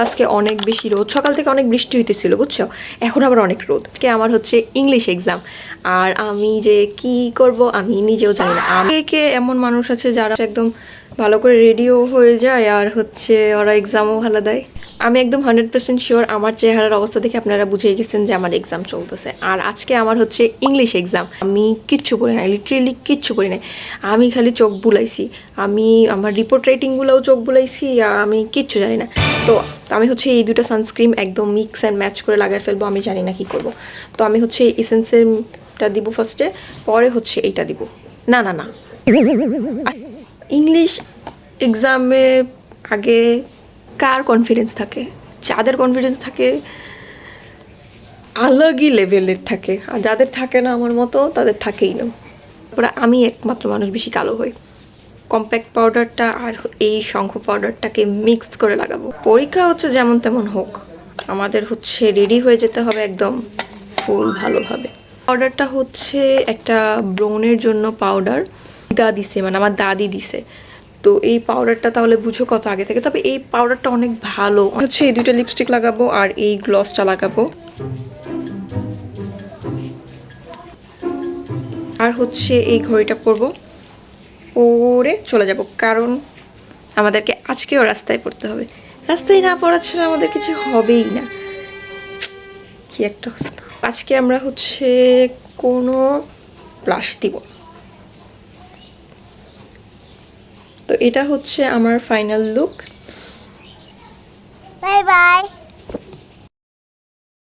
আজকে অনেক বেশি রোদ, সকাল থেকে অনেক বৃষ্টি হইতেছিল বুঝছো, এখন আবার অনেক রোদ। আজকে আমার হচ্ছে ইংলিশ এক্সাম, আর আমি যে কি করব আমি নিজেও জানি না। কে এমন মানুষ আছে যারা একদম ভালো করে রেডিও হয়ে যায় আর হচ্ছে ওরা এক্সামও ভালো দেয়। আমি একদম 100% শিওর আমার চেহারার অবস্থা দেখে আপনারা বুঝেই গেছেন যে আমার এক্সাম চলতেছে। আর আজকে আমার হচ্ছে ইংলিশ এক্সাম। আমি কিচ্ছু পড়ি নাই, লিটারেলি কিচ্ছু পড়ি নাই। আমি খালি চোখ বুলাইছি, আমি আমার রিপোর্ট রাইটিংগুলোও চোখ বুলাইছি, আর আমি কিচ্ছু জানি না। তো আমি হচ্ছে এই দুটো সানস্ক্রিন একদম মিক্স অ্যান্ড ম্যাচ করে লাগাই ফেলবো, আমি জানি না কি করব। তো আমি হচ্ছে এসেন্সেরটা দিব ফার্স্টে, পরে হচ্ছে এইটা দিব। না না না, ইংলিশ এক্সামে আগে কার কনফিডেন্স থাকে? যাদের কনফিডেন্স থাকে আলাগই লেভেলের থাকে, আর যাদের থাকে না আমার মতো তাদের থাকেই না। তারপরে আমি একমাত্র মানুষ বেশি কালো হই। কম্প্যাক্ট পাউডারটা আর এই শঙ্খ পাউডারটাকে মিক্স করে লাগাবো। পরীক্ষা হচ্ছে যেমন তেমন হোক, আমাদের হচ্ছে রেডি হয়ে যেতে হবে একদম ফুল ভালোভাবে। পাউডারটা হচ্ছে একটা ব্রনের জন্য পাউডার দিছে, মানে আমার দাদি দিছে। তো এই পাউডারটা তাহলে বুঝো কত আগে থেকে। তবে এই পাউডারটা অনেক ভালো। হচ্ছে এই দুটো লিপস্টিক লাগাবো আর এই গ্লসটা লাগাবো, আর হচ্ছে এই ঘড়িটা পরবো, পরে চলে যাব, কারণ আমাদেরকে আজকেও রাস্তায় পড়তে হবে। রাস্তায় না পড়া ছাড়া আমাদের কিছু হবেই না। কি একটা অবস্থা। আজকে আমরা হচ্ছে কোনো ক্লাস দিব। তো এটা হচ্ছে আমার ফাইনাল লুক। Bye bye.